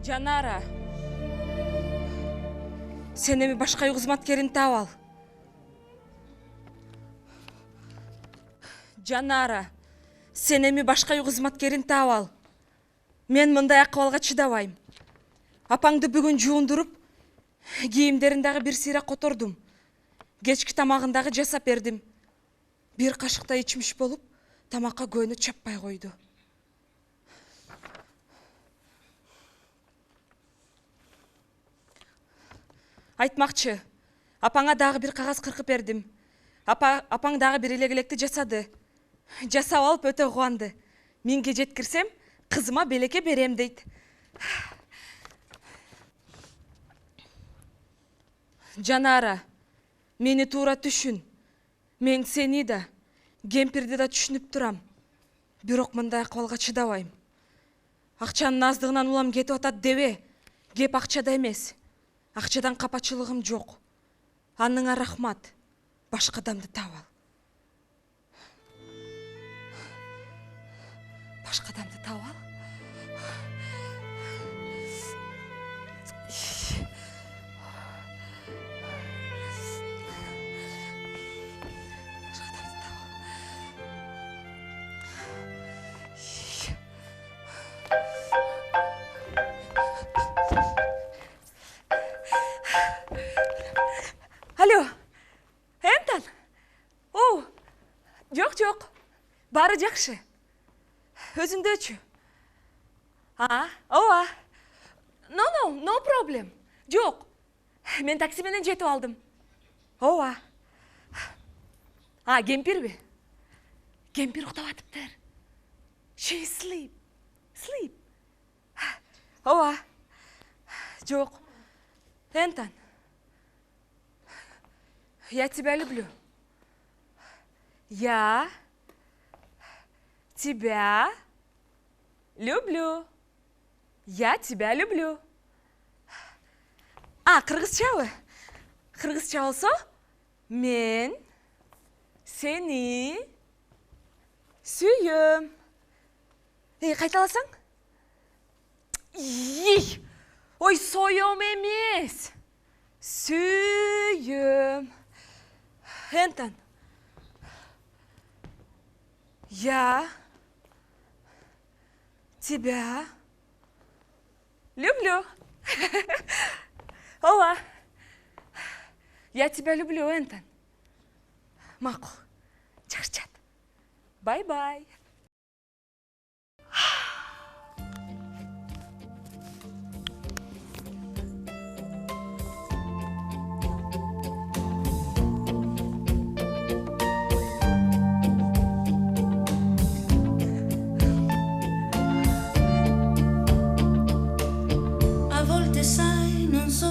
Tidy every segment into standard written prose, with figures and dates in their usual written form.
Жанара, sen эми башка үй кызматкерин таап ал. Жанара, sen эми башка үй кызматкерин таап ал. Мен мындай акыбалга чыдабайм. Апаңды бүгүн жуундуруп, кийимдерин дагы бир сыйра котордум. Кечки тамагын дагы жасап бердим. Бир кашыктай ичмиш болуп, тамакка көөнү чаппай койду. Айтмакчы, апаңа дагы бир кагаз кыркып бердим. Апаң дагы бир элек-электи жасады. Жасап алып өтө кубанды. Менге жеткирсем, кызыма белекке берем дейт. Жанара, мени туура түшүн. Мен сени да, кемпирди да түшүнүп турам. Бирок мындай акыбалга чыдабайм. Акчанын аздыгынан улам кетип атат дебе. Кеп акчада эмес. Акчадан капачылыгым жок. Аныңа рахмат. Башка адамды таап ал. Башка адамды таап ал. Алло, Энтан? О, жок. Бары жакшы. Өзүңдөчү? Ооба. No problem. Жок. Мен такси менен жетип алдым. Ооба. Кемпирби? Кемпир уктап атыптыр. She sleep. Ооба. Жок. Энтан. Я тебя люблю. Я тебя люблю. Я тебя люблю. Кыргызчабы? Кыргызча болсо, мен сени сүйөм. Кайталасаң? Ой, соём эмес. Сүйөм. Энтан. Я тебя люблю. Ооба. Я тебя люблю, Энтан. Макул. Жакшы жат. Бай-бай.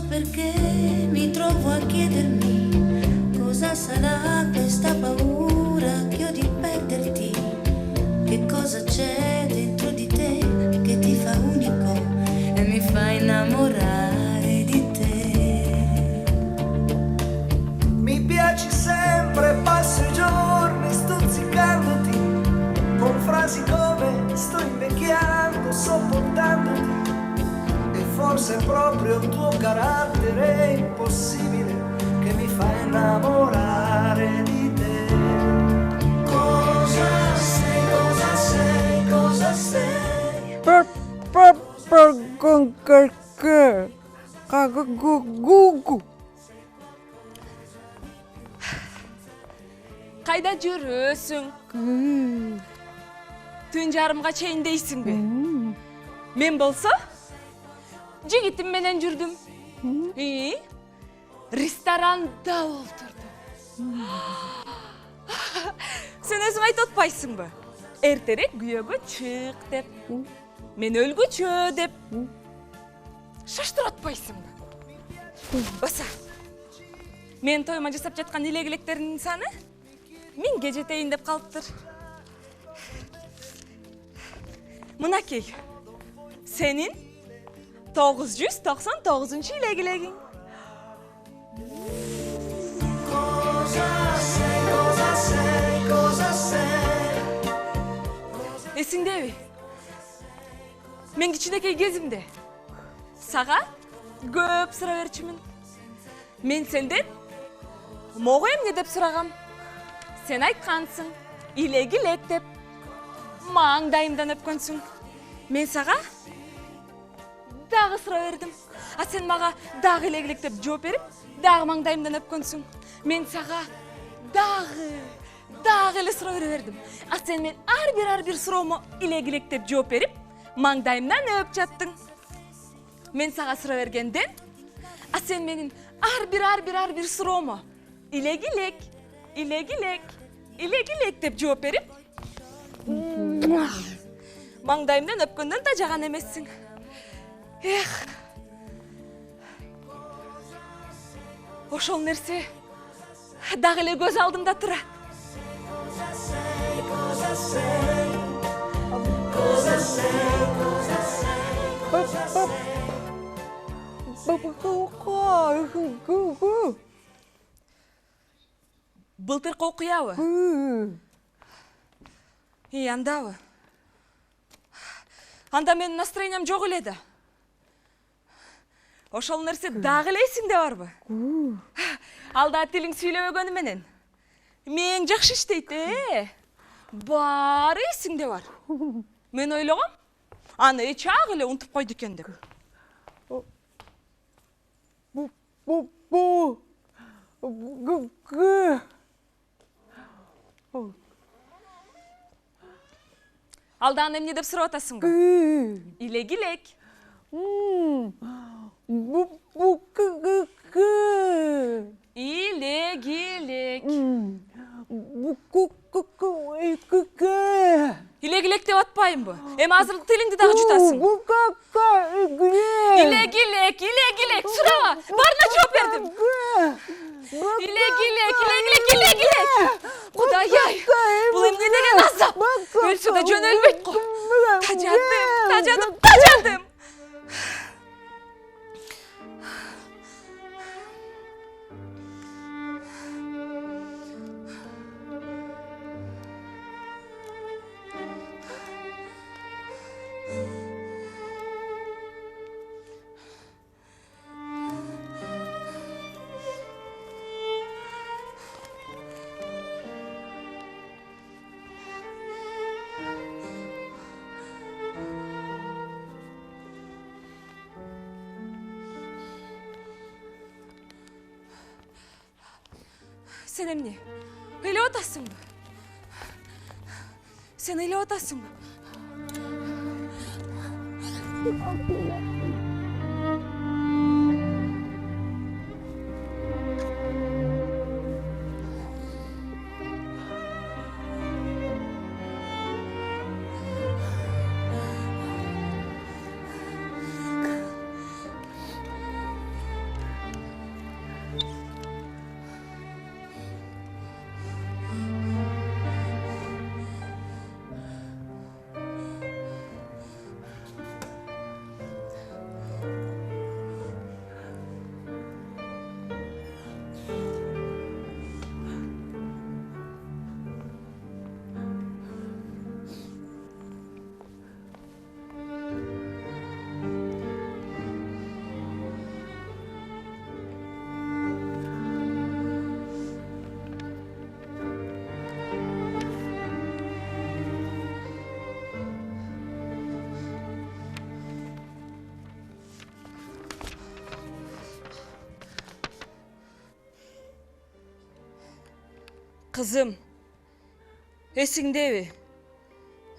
Perché mi trovo a chiedermi cosa sarà questa paura che ho di perderti, che cosa c'è dentro di te che ti fa unico e mi fa innamorare di te. Mi piaci sempre, passo i giorni stuzzicandoti con frasi come sto invecchiando, sopportandoti. Forse è proprio il tuo carattere impossibile che mi fa innamorare di te. Cosa sei? Кайда жүрөсүң? Түн жарымга чейин дейсиңби? Мен болсо жигитим менен жүрдүм. Ресторанда олтурдум. Сен өзүң айтып атпайсыңбы? Эртерээк күйөөгө чык деп. Мен өлгүчө деп. Шаштырып атпайсыңбы? Баса. Мен тойма жасап жаткан элек-электердин саны 1000ге жетейин деп калыптыр. Мынакей. Сенин 999 илек-элегиң. Эсиңдеби? Мен кичинекей кезимде сага көп сұра берчүмүн. Мен сенден могу эмне деп сурагам. Сен айткансың, илек-илек деп. Маңдайымдан өпкөнсүң. Мен сага дагы сұра бердим. А сен мага дагы илек-илек деп жооп берип, дагы маңдайымдан өпкөнсүң. Мен сага дагы эле суроо бердим. А сен мен ар бир суроомо илек-илек деп жооп берип, маңдайымдан өп жаттың. Мен сага суроо бергенден, а сен менин ар бир суроомо илек-илек деп жооп берип, маңдайымдан өпкөндөн да жаган эмессиң. Эх. Ошол нерсе дагы эле көз алдымда турат. Былтыркы окуябы? Андабы. Анда менин настроениям жок эле да. Ошол нерсе дагы эле эсиңде барбы? Алда тилиң сүйлөбөгөнү менен мээң жакшы иштейт, Баары эсиңде бар. Мен ойлогом, аны эчак эле унутуп койду экен деп. Алда аны эмне деп сурап атасыңбы? Илек-илек. Илек-илек. Илек-илек деп атпайымбы? Эми азыр тилиңди дагы жутасың. Илек-илек, сураба. Баарына жооп бердим. Илек-илек. Кудай-ай, бул эмне деген азап? Өлсө да жөнөлбөйт го. Тажадым. Сен эмне? Ыйлап атасыңбы? Сен ыйлап атасыңбы? Кызым, эсиңдеби?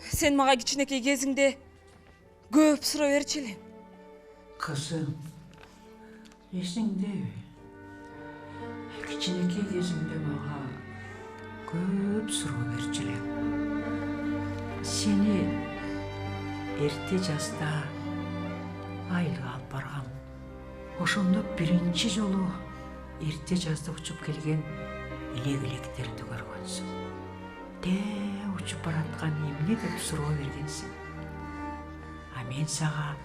Сен мага кичинекей кезиңде көп суроо берчү элең. Кызым, эсиңдеби? Кичинекей кезиңде мага көп суроо берчү элең. Сени эрте жазда айылга алып баргам. Ошондо биринчи жолу эрте жазда учуп келген илек-илектерди көргөнсүң. Учуп бараткан эмне деп суроо бергенсиң. А мен сага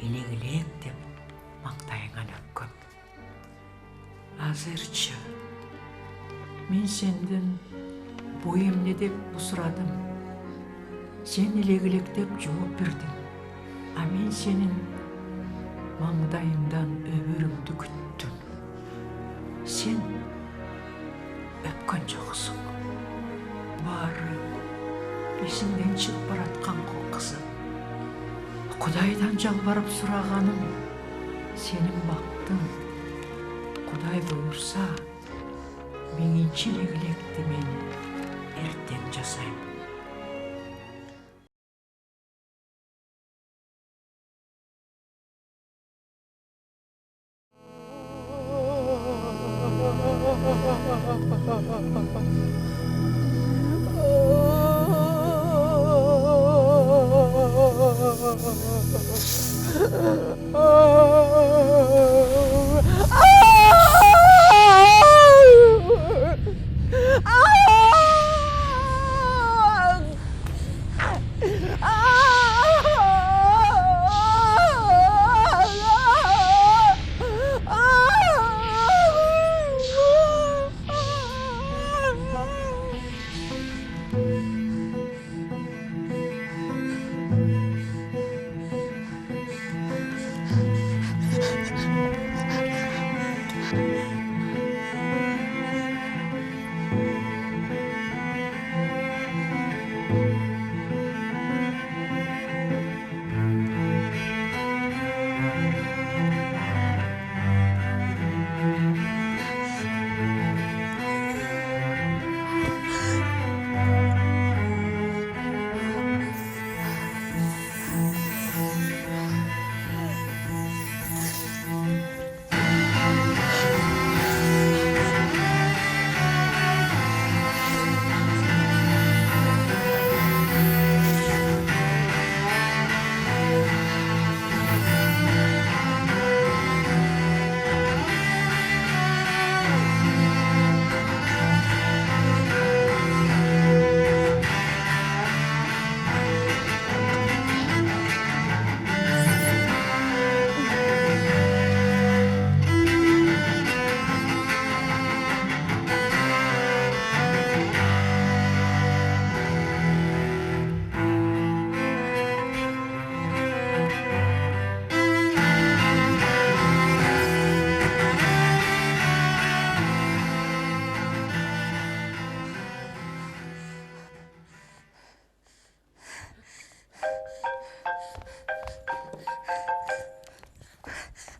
илек-илек деп маңдайыңан өпкөм. Азырчы мен сенден бул эмне деп сурадым. Сен илек-илек деп жооп бердиң. А мен сенин Маңдайымдан өміріңді күттім. Сен өпкөн жоқсың. Бары есіңден шығып баратқан қызым. Құдайдан жалбарып сұрағаным, сенің бақтың. Құдай бұйырса, меңінші легілекті мен ертең жасаймын.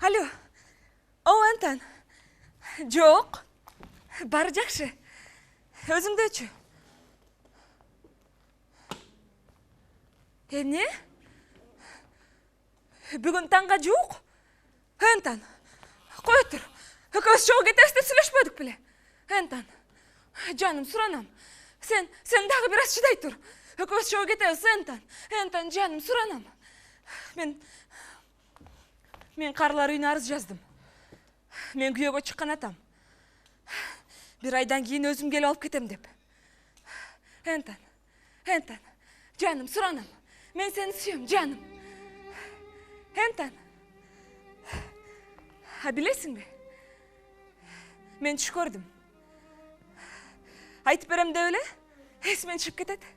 Алло, Антон. Жоқ. Бары жақсы. Өзіңді өтші. Не? Бүгін таңға жоқ? Антон, қой тұр. Өкөз жоғы кетесті сөйлешпедік біле. Антон, жаным, сұранам. Сен дағы біраз шыдай тұр. Өкөз жоғы кетесіз, Антон. Антон, жаным, сұранам. Мен қарлар үйіне арыз жаздым. Мен күйеуге шыққан атам. Bir aydan кейін өзім келіп алып кетем деп. Антон, жаным, сұранам. Мен сені сүйем, жаным. Антон, білесің бе? Мен түш көрдім. Айтып берем де өле, есімен шығып кетеді.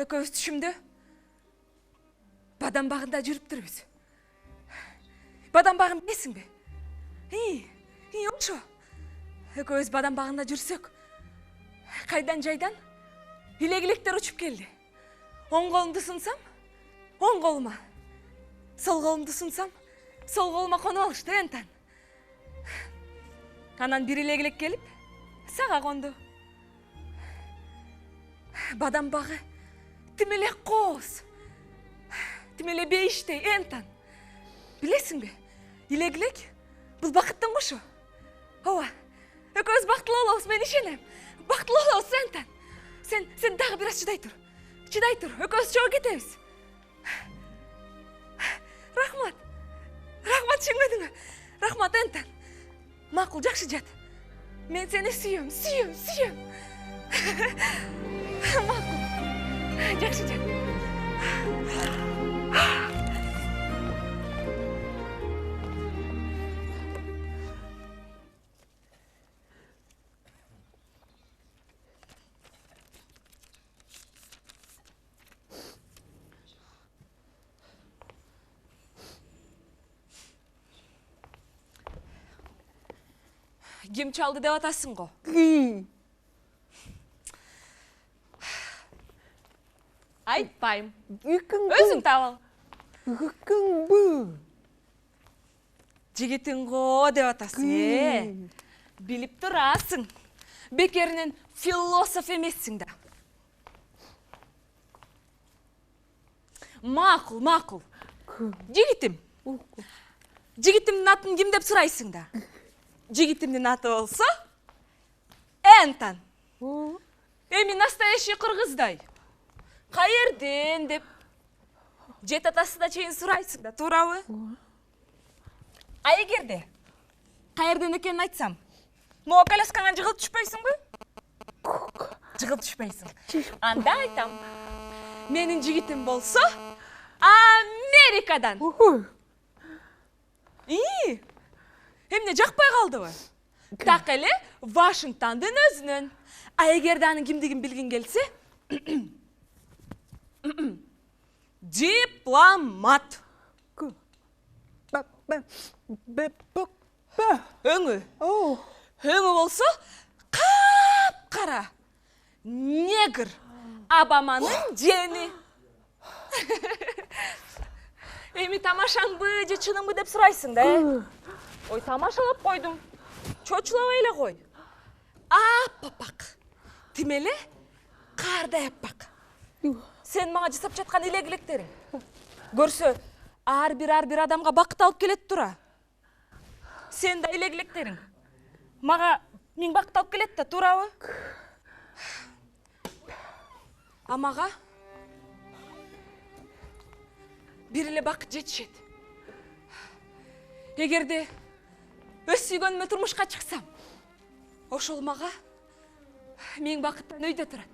Өкөз түшімді бадам бағында жүріп тұрбыз. Бадам бағын білесің бе? Оңшо. Өкөз бадам бағында жүрсек, қайдан жайдан илек-илектер ұшып келді. Оң қолымды сұнсам, оң қолыма. Сол қолымды сұнсам, сол қолыма қонып алышты, Антон. Анан бір илек-илек келіп, саға қонды. Бадам бағы тімеле қоз, тімеле бейіштей, Антон. Білесің бе? Илек-илек бұл бақыттың құшы. Ова, өкөз бақтылы олауыз, мен ішенем. Бақтылы олауыз, Антон. Сен дағы біраз шыдай тұр. Шыдай тұр, өкөз жоғы кетеміз. Рахмат шыңмедің. Рахмат, Антон. Мақұл, жақшы жат. Мен сені сүйем. Мақұл, жақшы жат. Ким чалды деп атасың го? Айтпайм. Өзің табал. Жигитиң го деп атасың. Билип турасың. Бекеринен философ эмессиң да. Макул. Жигитим. Жигитимдин атын ким деп сурайсың да? Жигитимдин аты болсо Энтан. Эми настоящий кыргыздай. Каерден деп жет атасына чейин сурайсың да, туурабы? А эгерде каерден экенин айтсам, могу коляскаңан жыгылып түшпөйсүңбү? Жыгылып түшпөйсүң. Анда айтам. Менин жигитим болсо Америкадан. Эмне жакпай калдыбы? Так эле Вашингтондун өзүнөн. А эгерде анын кимдигин билгиң келсе, дипломат. Өңү болсо кап-кара негр, Обаманын жени. Эми тамашаңбы же чыныңбы деп сурайсың да? Ой, тамашалап койдум. Чочулабай эле кой. Аппак. Тим эле кардай аппак. Сен мага жасап жаткан илегилектериң. Көрсө, ар бир адамга бакыт алып келет тура. Сен да илегилектериң. Мага миң бакыт алып келет да, туурабы? А мага бир эле бакыт жетишет. Эгерде өз сүйгөнүмө турмушка чыксам, ошол мага миң бакыттан өйдө турат.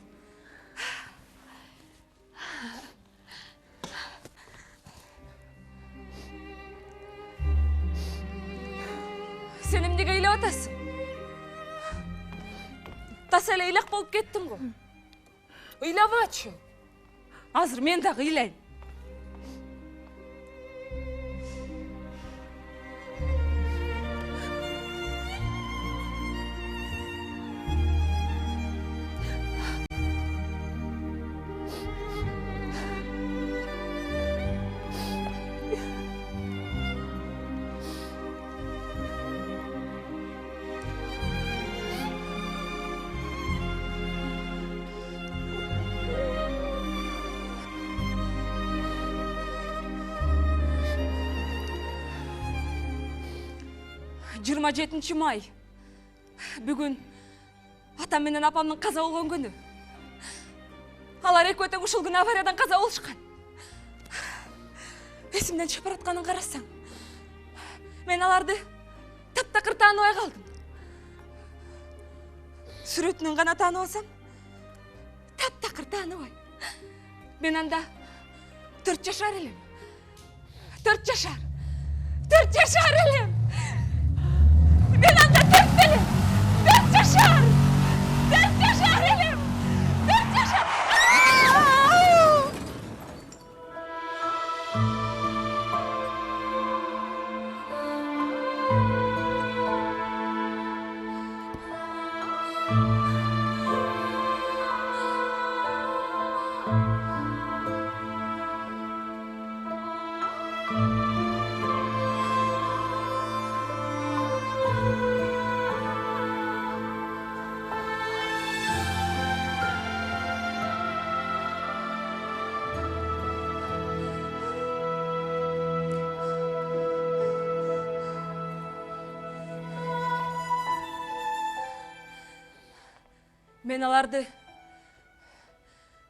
Сен эмнеге ыйлап атасың? Тас эле ыйлак болуп кеттиң го. Ыйлабачы. Азыр мен дагы ыйлайм. Жыйырма 7 май. Бүгүн атам менен апамдын каза болгон күнү. Алар экөө тең ушул күнү авариядан каза болушкан. Эсимден чыгып баратканын карасаң, мен аларды таптакыр тааныбай калдым. Сүрөтүнөн гана таанып алсам, таптакыр тааныбай. Мен анда 4 жашар элем. 4 жашар элем. Ben anda 4 elem. 4 yaşar elem. 4 yaşar. Мен аларды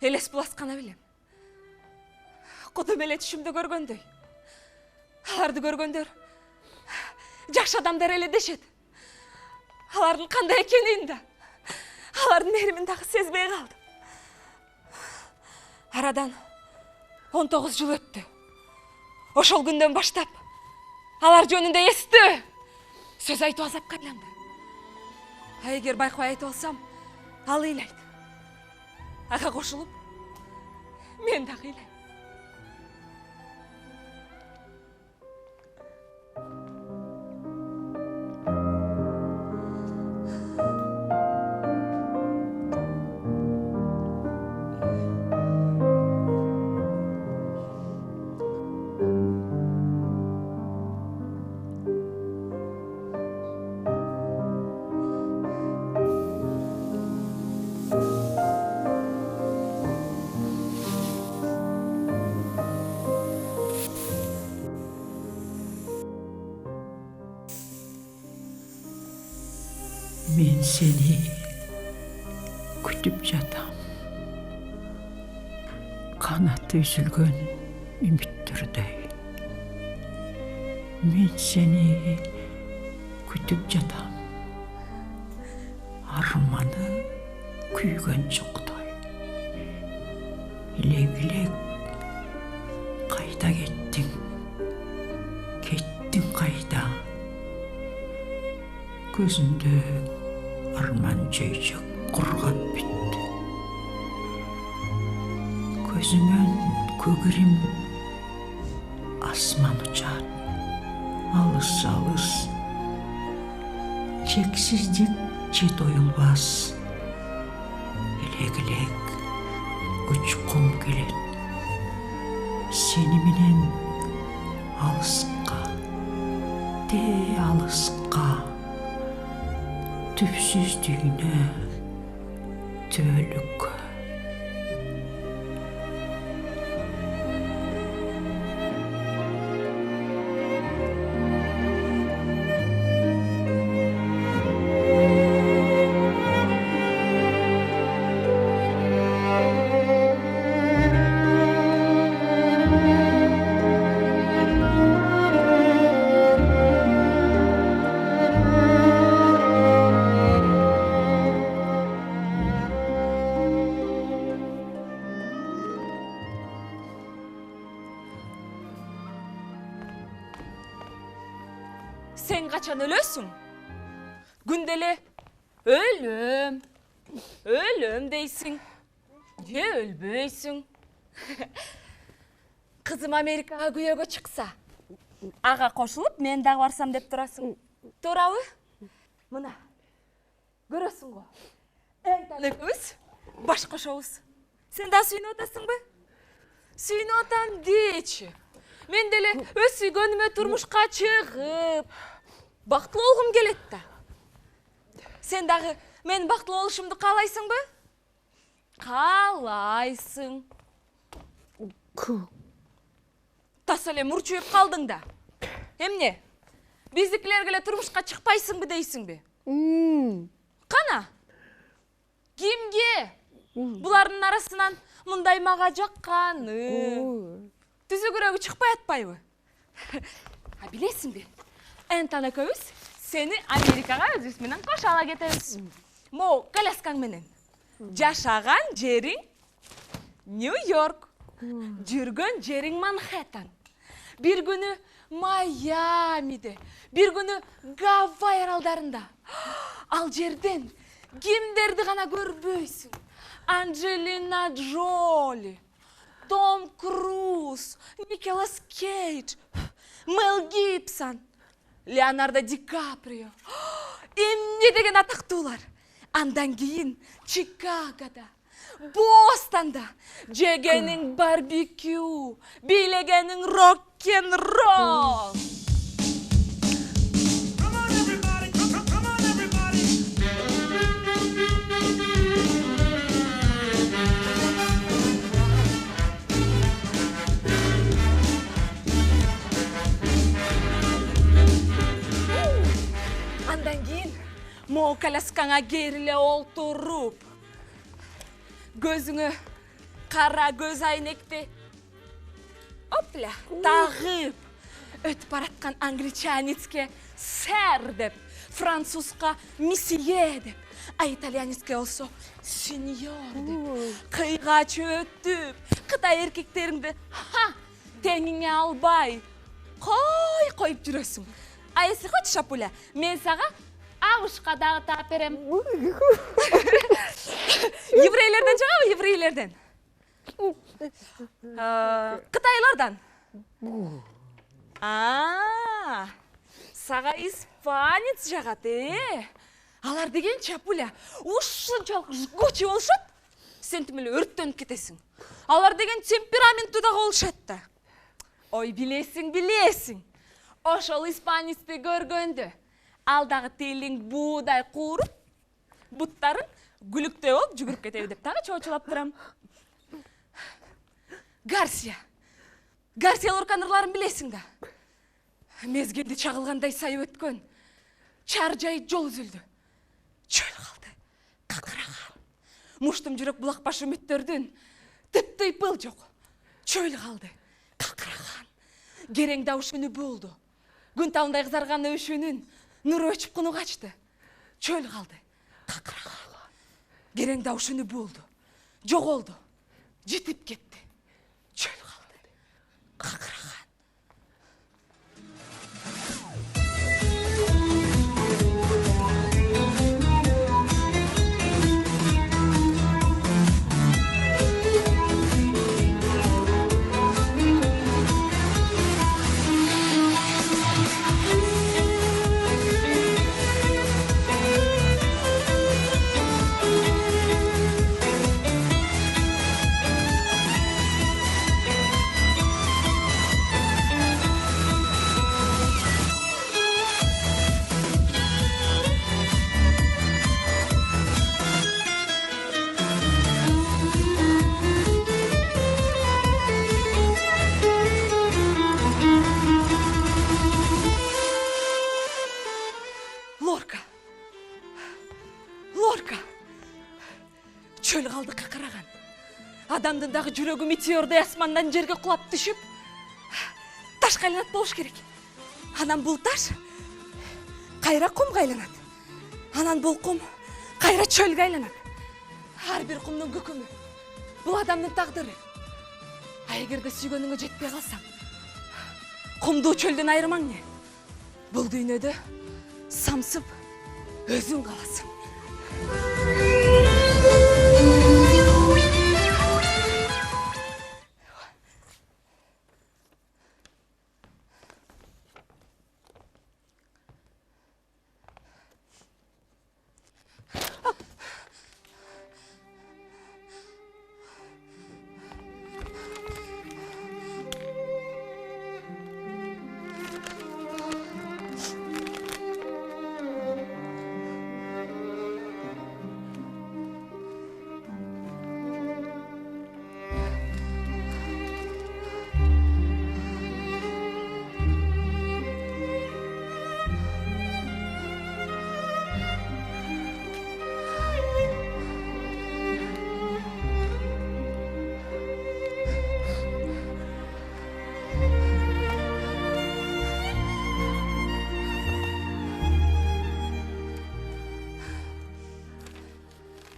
элес буласкана билем. Кудум эле түшүмдө көргөндөй. Аларды көргөндөр жакшы адамдар эле дешет. Алардын кандай экенин да, алардын мээримин дагы сезбей калдым. Арадан 19 жыл өттү. Ошол күндөн баштап алар жөнүндө эстүү сөз айтып азапка айланды. А эгер байкабай айтып алсам, ал ыйлайт. Ага кошулуп, мен дагы ыйлайм. Мен сені күтіп жатам. Қанаты үзілген үміттердей. Мен сені күтіп жатам. Арманы күйген жоқтай. Илек-илек қайда кеттің? Кеттің қайда? Көзімді арман жайжық құрғап бітті. Көзімнен көгірім асман ұшар, алыс-алыс. Чексіздік жет ойылбас. Илек-илек ұшқым келеді. Сені менен алысқа, де алысқа. Түпсіздігіне түбілік. Sen kaçan ölüsün. Gündele ölüm, ölüm deysin. Ne ölböysün. Kızım Amerika'ya güyöge çıksa, ağa koşulup men dağı varsam dep turasın. Turabı? Mına, görösün go. En tanıkız, baş koşoğuz. Sen daha suyunu otasın mı? Suyunu otan deyçi. Men dele öz süygönüme turmuşka çıgıp, baktlı olgum kelet da. Sen dağı men baktlı oluşumdu kalaysın mı? Kalaysın. Tasale murçuyup kaldın da. Emne, bizdikilergele turmuşka çıkpaysın mı deysin mi? Kana? Kimge? Buların arasından mınday mağa jakkanı. Түзі көрегі шықпай атпай бі? Білесің бе? Энтана көз сені Америкаға өзісменен қошала кетеміз. Мо, коляскаң менен. Жашаған жерің Нью-Йорк. Жүрген жерің Манхэттен. Bir күні Майамиде, bir күні Гавай аралдарында. Ал жерден кимдерді ғана көрбөйсің? Анджелина Джоли, Том Круз, Николас Кейдж, Мел Гибсон, Леонардо Ди Каприо. Эмне деген атактуулар. Андан кейін Чикагода, Бостонда жегенің барбекю, билегенің рок-н-ролл. Андан кейін мо коляскаңа керіле олтуруп, көзіңі қара көз айнекте опля тағып, өтіп баратқан англичанецке сэр деп, французға месье деп, а итальянецке олсо сеньор деп, қиға чөтіп, Қытай еркектеріңді теңіңе албай, қойып жүресің. А если хочешь, Шапуля, мен саға ағышқа дағы тап берем. Еврейлерден шыға, еврейлерден. Қытайлардан. Саға испанец жағаты. Алар деген Шапуля, ушынчалық жгучий болшат, сен тімілі өрттеніп кетесің. Алар деген темпераментті дағы болшатты. Ой, білесің. Ошол испанецті көргөнді, алдағы телің будай қуырып, бұттарын гүлікте олып жүгіріп кетеді деп тағы чоочылап тұрам. Гарсия Лорканырларын білесің да. Мезгелді чағылғандай сай өткен. Чар жай жол үзілді. чөл қалды, қақыраған. Мұштым жүрек бұлақ башы үміттерден тіпті пыл жоқ. Чөл қалды, қақыраған. Керең дауыс күні болды. Күн тауындай қызарған өшінің нұры өчіп құны қачты. Чөл қалды, қақыраған. Керең дауыс күні болды. Жоқ олды, жетіп кетті. Чөл қалды, қақыраған. Лорка, чөл қалды қақыраған. Адамдындағы жүрегі метеордай асмандан жерге құлап түшіп, таш қайланат болуш керек. Анан бұл таш қайра құмға айланат. Анан бұл құм қайра чөлге айланат. Ар бір құмның күкімі. Бұл адамның тағдыры. Егерде сүйгөнүңө жетпей қалсаң, құмды чөлден айырмаң не? Бұл дүйнөдө самсып өзің қаласың.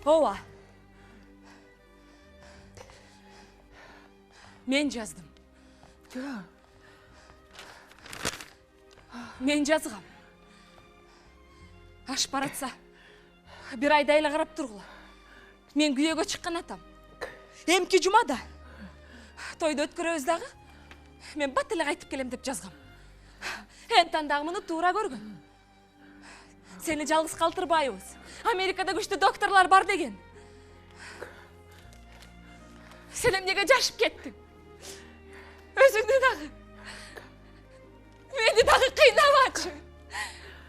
Ова, мен жаздым. Мен жазғам. Аш баратса, бір айдайла қарап тұрғыла. Мен күйеге шыққан атам. Емки жұмада. Тойды өткөрөбүздағы, мен баттылы қайтып келем деп жазғам. Энтандағы мұны тура көргін. Сені жалғыз қалтырбайыз. Америкада күшті докторлар бар деген. Сенем неге жашып кеттің? Өзіңді дағы. Мені дағы қиналачы.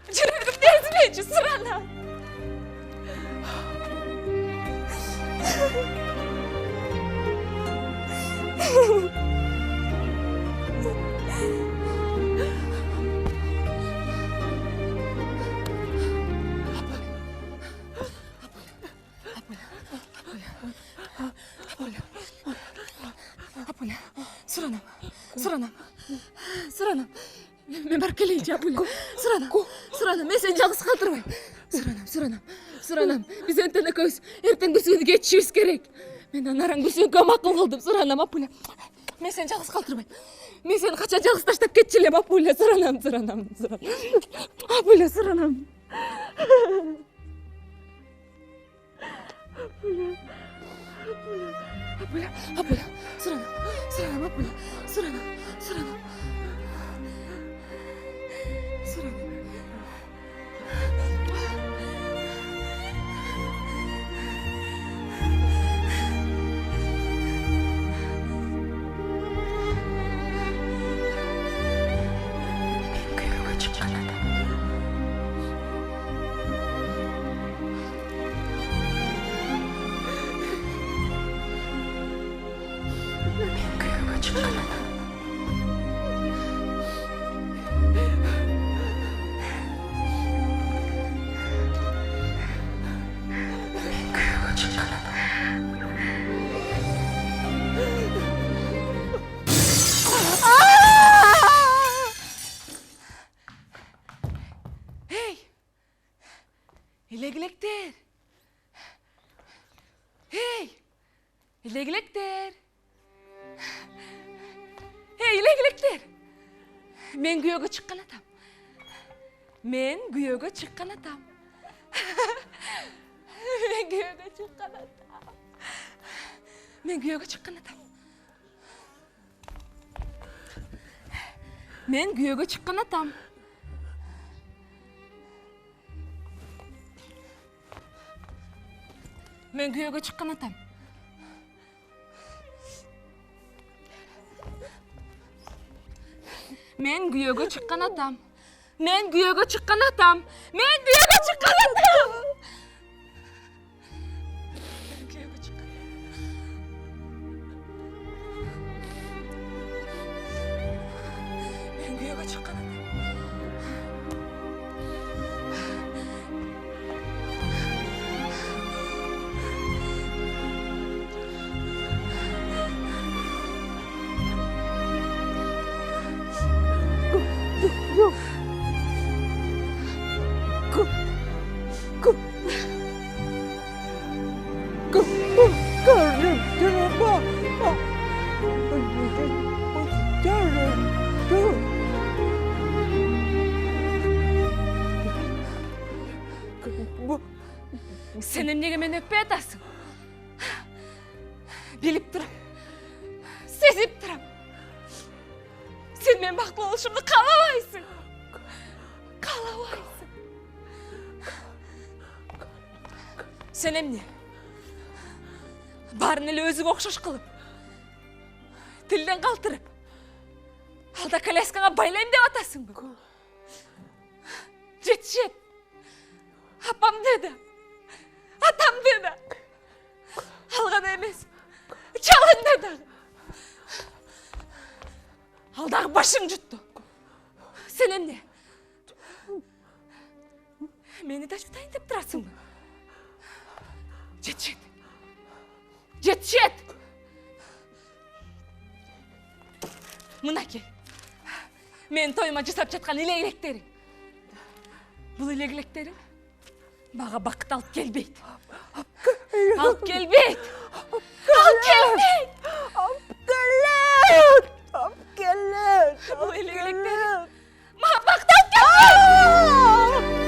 Жүрегімді ezmейші сұрана. Сұранам. Мен бар келейінші, Апуля. Сұранам, мен сен жалғыз қалдырмайм. Сұранам. Біз өнтен екеуіз ертең күсігіні кетшіміз керек. Мен анараң күсігін көм ақыл қылдым, сұранам, Апуля. Мен сен жалғыз қалдырмайм. Мен сені қачан жалғыз таштап кетшілем, Апуля. Сұранам. Апуля, сұранам. Апуля, сұранам, Апуля. Сұранам. İlegilekler. Hey, ilegilekler. Hey, ilegilekler. Men güyoga çıkkan atam. Men güyoga çıkkan atam. Men güyoga çıkkan atam. Men güyoga çıkkan atam. Men güyoga çıkkan atam. Men güyoga çıkkan atam. Men güyoga çıkkan atam. Men güyoga çıkkan atam. Men güyoga çıkkan atam. Men güyoga çıkkan. Men güyoga çıkkan atam. Sen emnege meni öppe atasın. Bilip duram. Sezip duram. Sen men baklı oluşumdu kalamaysın. Kalamaysın. Sen emne? Barın ele özüge okşoş kılıp, tilden kaltırıp, alda kaleskana baylayım dep atasın bu. Jet. Apam dedi. Atam dedi. Algan emez. Çalın dedi. Alдағы başın juttu. Sen emne? Meni de jutayın dep turasın mı? Jet. Mına kel. Men toyuma жасап жатқан илегилектериң. Бұл илегилектериң мага бакыт алып келбейт. Алып келбейт. Бұл илегилектериң мага бакыт алып келбейт.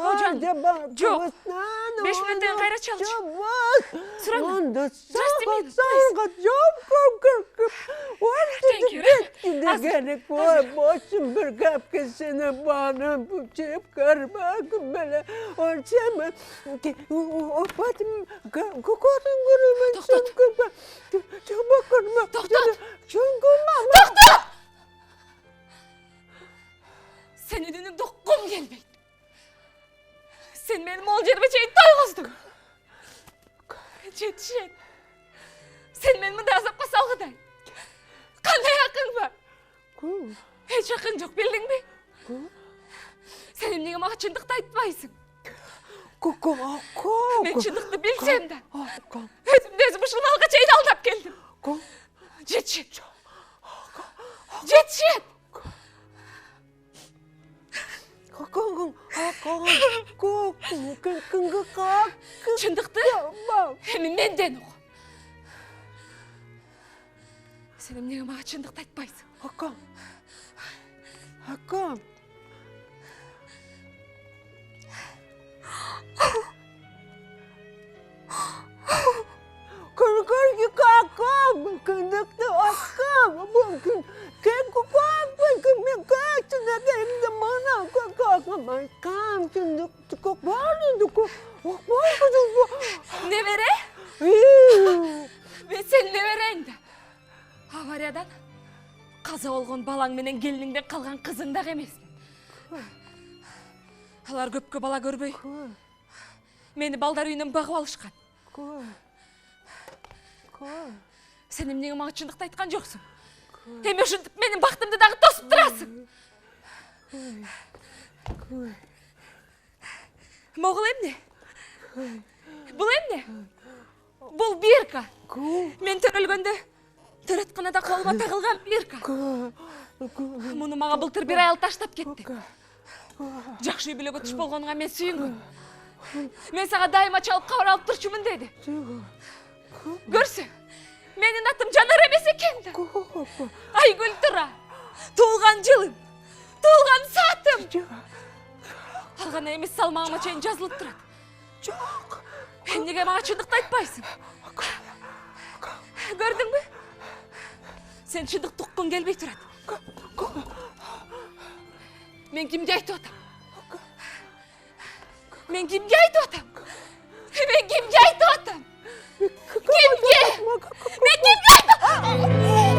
Hocam, жоқ. 5 минуттан қайра чалшы. Сұраңа. Just a minute, please. Thank you. Senin önünde kum gelmeydi. Sen benim ol yerime çeyit toyğuzdun. Жетшет. Sen benim de azapқа салғыдай. Қандай ақың бар? Еш ақың жоқ, білдің бе? Sen неге маған шындықты айтпайсың? Мен шындықты білсем де. Өзім ұшылмалға чейін алдап келдім. Жетшет. Жетшет. Шындықты менден ұқ. Сен неге маған шындықты айтпайсың? Nevere? Мен сен неверең да. Авариядан қаза болған балаң менен келініңден қалған қызыңдағы емесін. Алар көпке бала көрбей. Мені балдар үйінен бағып алышқан. Сен неге маған шындықты айтқан жоқсың? Еме шындып менің бақтымды дағы тосып тұрасың. Моғыл емне? Бұл емне? Бұл бирка. Мен төрөлгөнде төрөтканада қолыма тағылған бирка. Мұны маған былтыр бір ай таштап кетті. Жақшы үй білігі түш болғанға мен сүйінгі. Мен саға дайыма чалып қауыр алып тұршымын деді. Көрсі, менің атым Жанар емес екенді. Айгүл тұра, туылған жылым, туылған сатым. Алғана емес салмағыма чейін жазылып тұрады. Жоқ. Неге маған шындықты айтпайсың? Көрдің бі? Сен шындықты ұққың келбей тұрады. Мен кімге айтып отам? Мен кімге айтып отам? Мен кімге айтып отам? Кімге? Мен кімге айтып отам?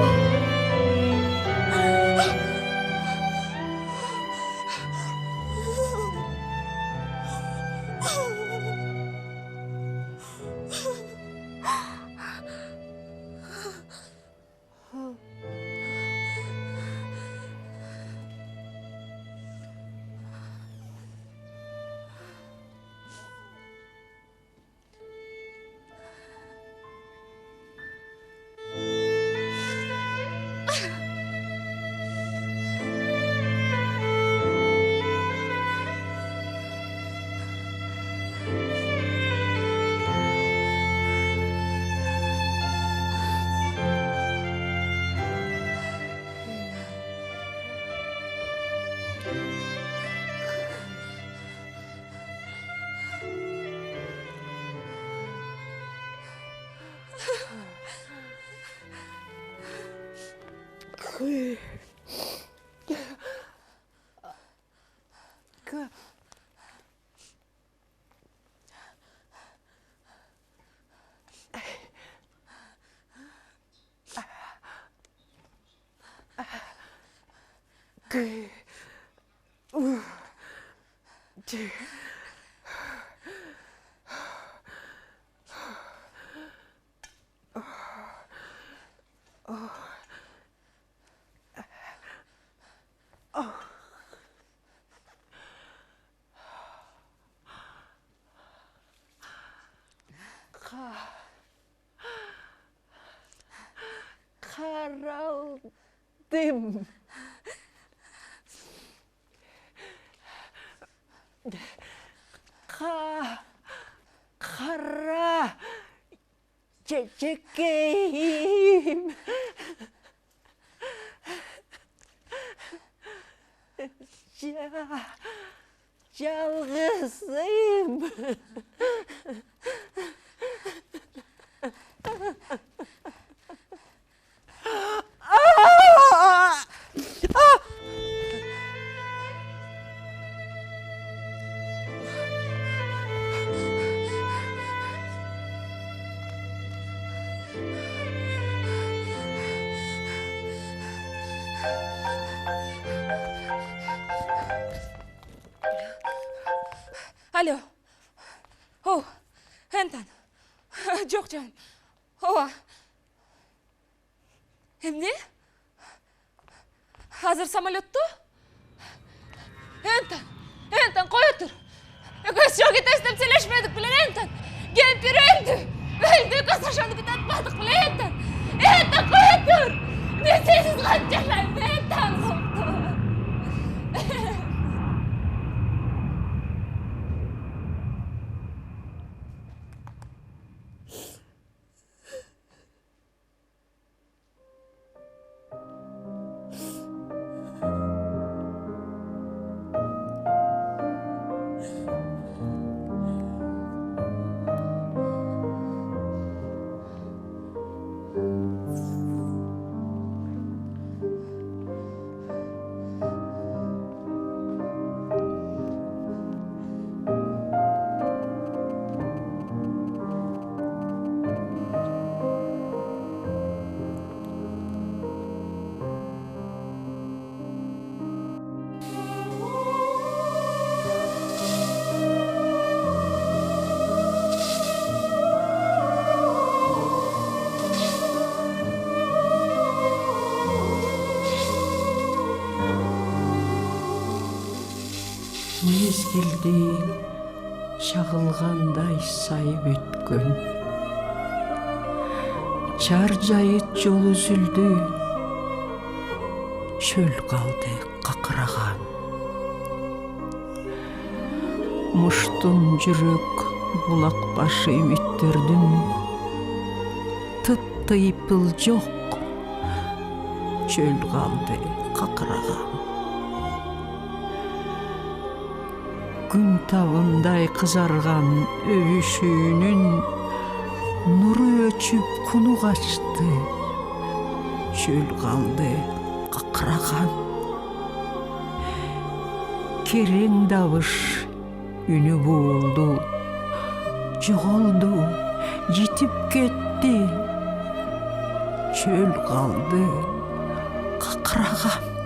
Karaldım. Kara çiçeğim. Yalnızım. Alo. Ентан. Жоқ жаным. Эмне? Азыр самолетту? Ентан, кой отур. Экөөбүз жол кетебиз деп сүйлөшмөдүк беле, Ентан. Кемпир өлдү. Экөөбүз ошондуп атпадык беле, Ентан. Ентан, кой отур. Мен сенсиз кантип жашайм, Ентан. Mezgildi şağılğanday sayıp ötkön. Çar jayıt jol üzüldü, çöl kaldı kakıragan. Muştun jürek bulak başı ümitlerdim, tıp-tıypıl yok, çöl kaldı kakıragan. Gün tavınday kızargan övüşüğünün nuru öçüp kunu kaçtı, çöl kaldı kakıragan. Kerin davış ünü boğuldu, joğoldu, yitip ketti, çöl kaldı kakıragan.